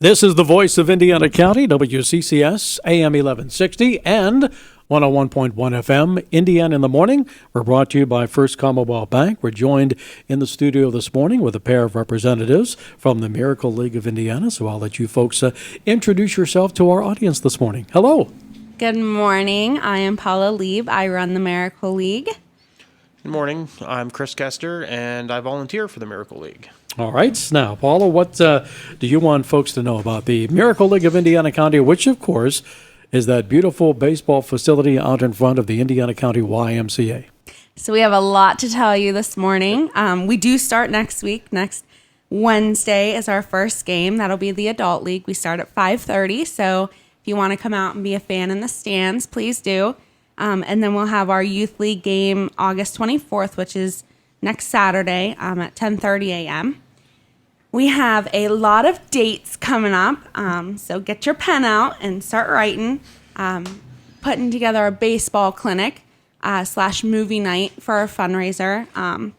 This is the voice of Indiana County, WCCS, AM 1160 and 101.1 FM, Indiana in the Morning. We're brought to you by First Commonwealth Bank. We're joined in the studio this morning with a pair of representatives from the Miracle League of Indiana. So I'll let you folks introduce yourself to our audience this morning. Hello. Good morning. I am Paula Lieb. I run the Miracle League. Good morning. I'm Kester, and I volunteer for the Miracle League. All right. Now, Paula, what do you want folks to know about the Miracle League of Indiana County, which, of course, is that beautiful baseball facility out in front of the Indiana County YMCA? So we have a lot to tell you this morning. We do start next week. Next Wednesday is our first game. That'll be the Adult League. We start at 5:30. So if you want to come out and be a fan in the stands, please do. And then we'll have our Youth League game August 24th, which is next Saturday at 10:30 a.m. We have a lot of dates coming up, so get your pen out and start writing. Putting together a baseball clinic / movie night for our fundraiser.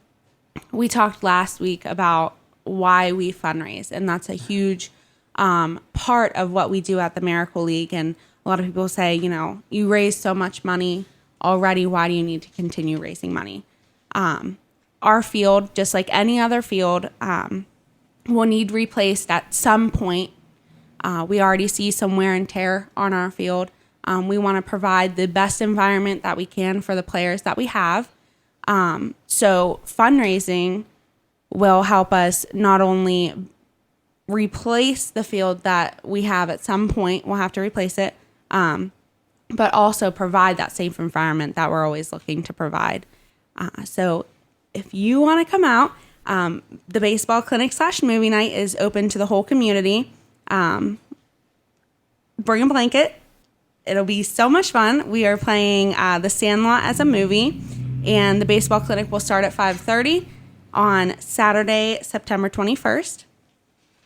We talked last week about why we fundraise, and that's a huge part of what we do at the Miracle League. And a lot of people say, you raise so much money already, why do you need to continue raising money? Our field, just like any other field, will need replaced at some point. We already see some wear and tear on our field. We want to provide the best environment that we can for the players that we have. So fundraising will help us not only replace the field that we have at some point, we'll have to replace it, but also provide that safe environment that we're always looking to provide. So if you want to come out, the baseball clinic / movie night is open to the whole community. Bring a blanket. It'll be so much fun. We are playing The Sandlot as a movie, and the baseball clinic will start at 5:30 on Saturday, September 21st.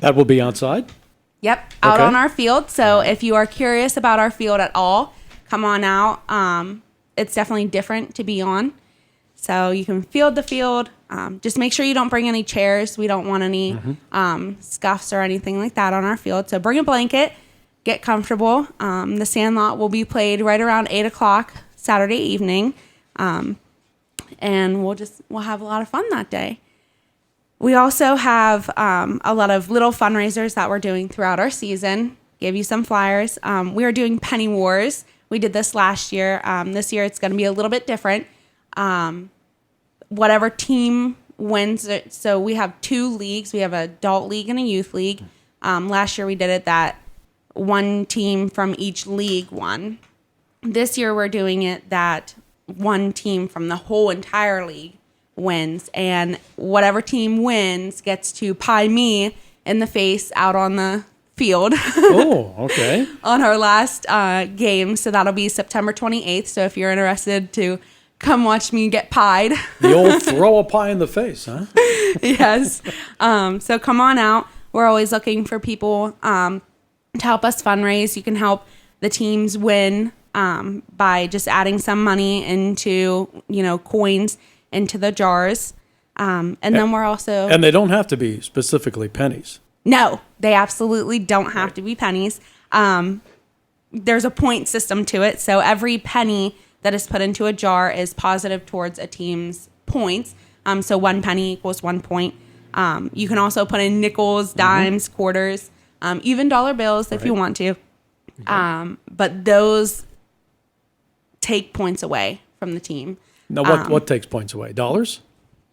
That will be outside? Yep, out Okay. on our field. So if you are curious about our field at all, come on out. It's definitely different to be on. So you can field the field. Just make sure you don't bring any chairs. We don't want any scuffs or anything like that on our field. So bring a blanket, get comfortable. The Sandlot will be played right around 8 o'clock Saturday evening. And we'll have a lot of fun that day. We also have a lot of little fundraisers that we're doing throughout our season. Give you some flyers. We are doing Penny Wars. We did this last year. This year it's going to be a little bit different. Whatever team wins. So we have two leagues. We have an adult league and a youth league. Last year we did it that one team from each league won. This year we're doing it that one team from the whole entire league wins, and whatever team wins gets to pie me in the face out on the field. Oh, okay. On our last game. So that'll be September 28th. So if you're interested to come watch me get pied. The old throw a pie in the face, huh? Yes. So come on out. We're always looking for people to help us fundraise. You can help the teams win by just adding some money into, coins into the jars. And then we're also... And they don't have to be specifically pennies. No, they absolutely don't have to be pennies. There's a point system to it. So every penny that is put into a jar is positive towards a team's points. So 1 penny equals 1 point. You can also put in nickels, dimes, quarters, even dollar bills if you want to. Okay. But those take points away from the team. Now, what takes points away? Dollars?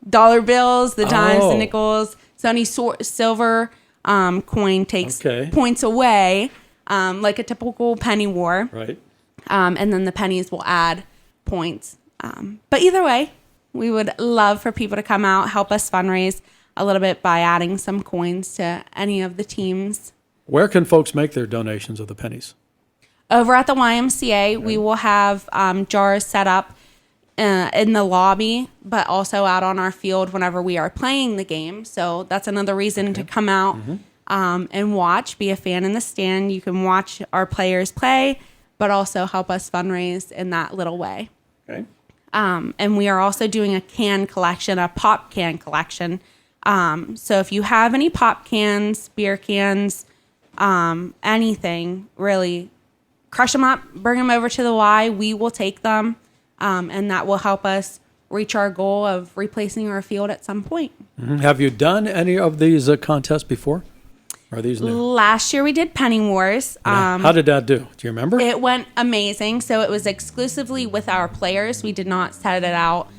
Dollar bills, the dimes, the nickels. So any silver coin takes points away, like a typical penny war. Right. And then the pennies will add points. But either way, we would love for people to come out, help us fundraise a little bit by adding some coins to any of the teams. Where can folks make their donations of the pennies? Over at the YMCA, we will have jars set up in the lobby, but also out on our field whenever we are playing the game. So that's another reason to come out and watch, be a fan in the stand. You can watch our players play, but also help us fundraise in that little way. Okay. And we are also doing a can collection, a pop can collection. So if you have any pop cans, beer cans, anything really. Crush them up, bring them over to the Y. We will take them, and that will help us reach our goal of replacing our field at some point. Mm-hmm. Have you done any of these contests before? Or are these new? Last year we did Penny Wars. How did that do? Do you remember? It went amazing. So it was exclusively with our players. We did not set it out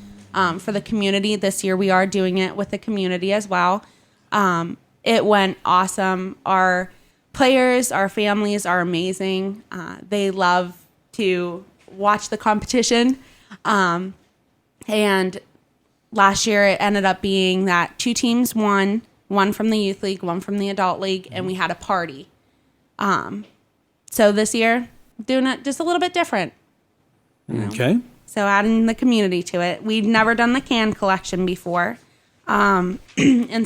for the community. This year we are doing it with the community as well. It went awesome. Our players, our families are amazing. They love to watch the competition. And last year it ended up being that 2 teams won, one from the youth league, one from the adult league, and we had a party. So this year, doing it just a little bit different. Okay. So adding the community to it. We've never done the can collection before. And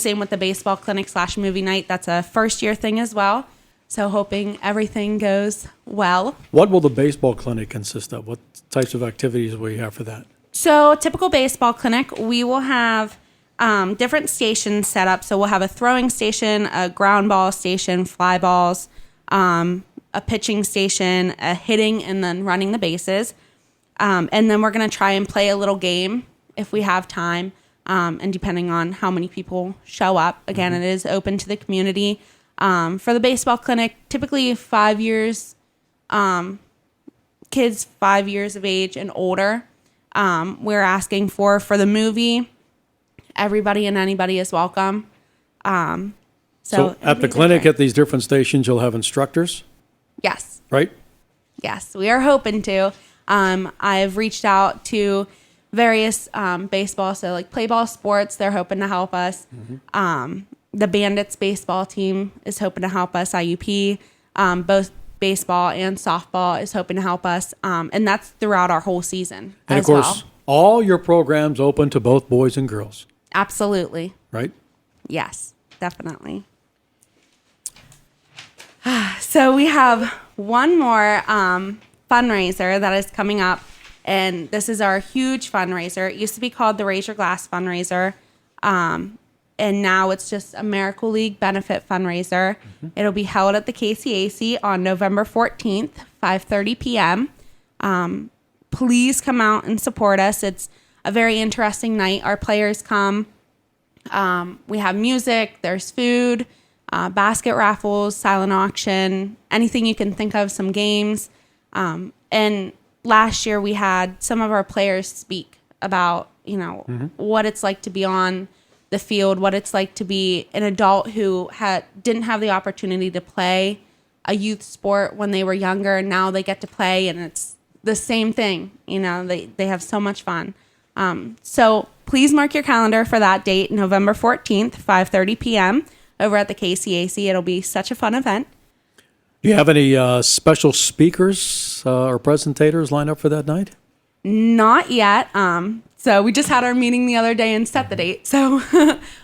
same with the baseball clinic / movie night. That's a first year thing as well. So hoping everything goes well. What will the baseball clinic consist of? What types of activities will you have for that? So typical baseball clinic, we will have different stations set up. So we'll have a throwing station, a ground ball station, fly balls, a pitching station, a hitting, and then running the bases. And then we're going to try and play a little game if we have time, and depending on how many people show up. Again, it is open to the community. For the baseball clinic, typically 5 years, kids 5 years of age and older. We're asking for the movie, everybody and anybody is welcome. So at the clinic, at these different stations, you'll have instructors, Yes. right? Yes, we are hoping to. I've reached out to various baseball, so like Play Ball Sports, they're hoping to help us. The Bandits baseball team is hoping to help us, IUP. Both baseball and softball is hoping to help us. And that's throughout our whole season. And of course, all your programs open to both boys and girls, Absolutely. right? Yes, definitely. So we have one more fundraiser that is coming up, and this is our huge fundraiser. It used to be called the Raise Your Glass fundraiser, and now it's just a Miracle League benefit fundraiser. It'll be held at the KCAC on November 14th, 5:30 p.m. Please come out and support us. It's a very interesting night. Our players come. We have music, there's food, basket raffles, silent auction, anything you can think of, some games. And last year we had some of our players speak about, what it's like to be on the field, what it's like to be an adult who didn't have the opportunity to play a youth sport when they were younger, and now they get to play, and it's the same thing. They have so much fun. So please mark your calendar for that date, November 14th, 5:30 p.m. over at the KCAC. It'll be such a fun event. Do you have any special speakers or presentators lined up for that night? Not yet. So we just had our meeting the other day and set the date. So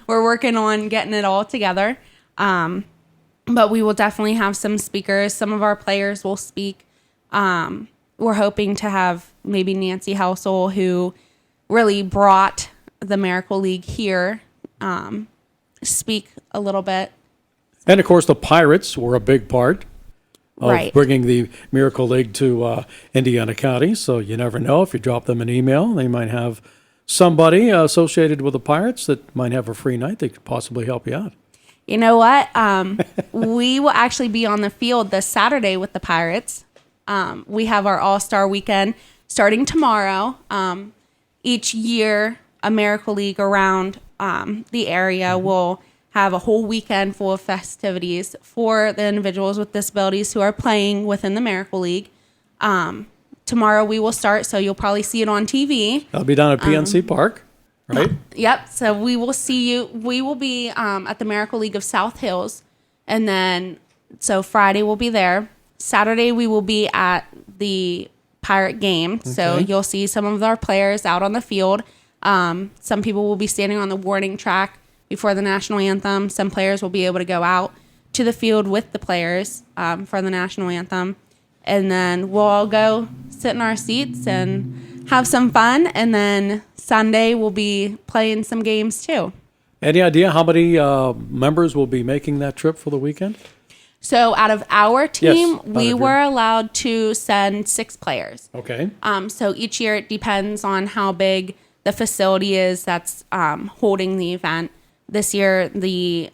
we're working on getting it all together. But we will definitely have some speakers. Some of our players will speak. We're hoping to have maybe Nancy Housel, who really brought the Miracle League here, speak a little bit. And of course, the Pirates were a big part of Right. bringing the Miracle League to Indiana County. So you never know, if you drop them an email, they might have somebody associated with the Pirates that might have a free night. They could possibly help you out. You know what? We will actually be on the field this Saturday with the Pirates. We have our All-Star Weekend starting tomorrow. Each year, a Miracle League around the area will have a whole weekend full of festivities for the individuals with disabilities who are playing within the Miracle League. Tomorrow we will start, so you'll probably see it on TV. That'll be down at PNC Park, right? Yep. So we will see you. We will be at the Miracle League of South Hills. And then, so Friday we'll be there. Saturday we will be at the Pirate game. So Okay. you'll see some of our players out on the field. Some people will be standing on the warning track before the national anthem. Some players will be able to go out to the field with the players for the national anthem. And then we'll all go sit in our seats and have some fun. And then Sunday we'll be playing some games too. Any idea how many members will be making that trip for the weekend? So out of our team, Yes, we were allowed to send 6 players. Okay. So each year it depends on how big the facility is that's holding the event. This year, the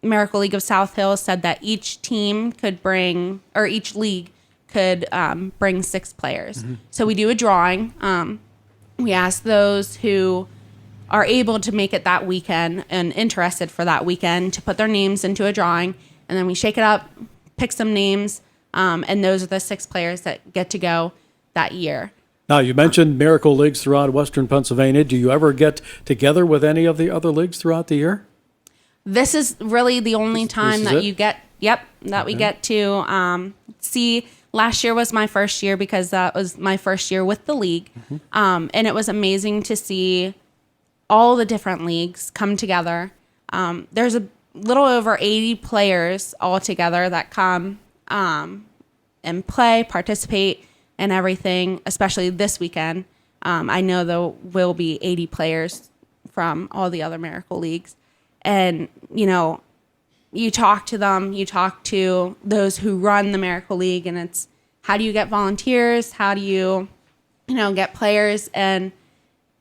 Miracle League of South Hills said that each team could bring, or each league could bring 6 players. So we do a drawing. We ask those who are able to make it that weekend and interested for that weekend to put their names into a drawing. And then we shake it up, pick some names, and those are the 6 players that get to go that year. Now, you mentioned Miracle Leagues throughout Western Pennsylvania. Do you ever get together with any of the other leagues throughout the year? This is really the only time that you get, we get to see. Last year was my first year because that was my first year with the league. And it was amazing to see all the different leagues come together. There's a little over 80 players all together that come and play, participate, and everything, especially this weekend. I know there will be 80 players from all the other Miracle Leagues. And, you know, you talk to them, you talk to those who run the Miracle League, and it's how do you get volunteers? How do you get players? And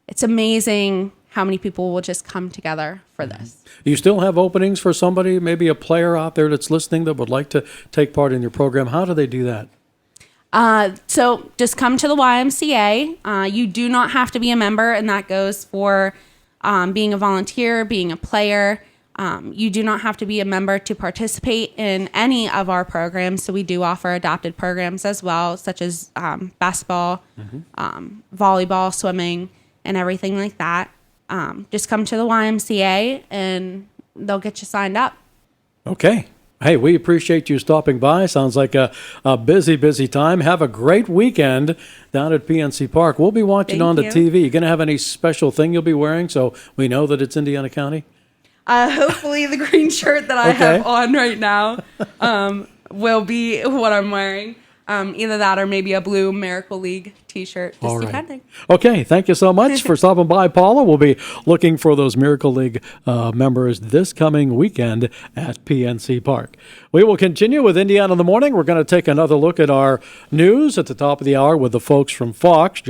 it's amazing how many people will just come together for this. You still have openings for somebody, maybe a player out there that's listening that would like to take part in your program. How do they do that? So just come to the YMCA. You do not have to be a member, and that goes for being a volunteer, being a player. You do not have to be a member to participate in any of our programs. So we do offer adopted programs as well, such as basketball, volleyball, swimming, and everything like that. Just come to the YMCA and they'll get you signed up. Okay. Hey, we appreciate you stopping by. Sounds like a busy time. Have a great weekend down at PNC Park. We'll be watching on the TV. You going to have any special thing you'll be wearing so we know that it's Indiana County? Hopefully the green shirt that I have on right now will be what I'm wearing. Either that or maybe a blue Miracle League t-shirt, just depending. Okay, thank you so much for stopping by, Paula. We'll be looking for those Miracle League members this coming weekend at PNC Park. We will continue with Indiana in the Morning. We're going to take another look at our news at the top of the hour with the folks from Fox.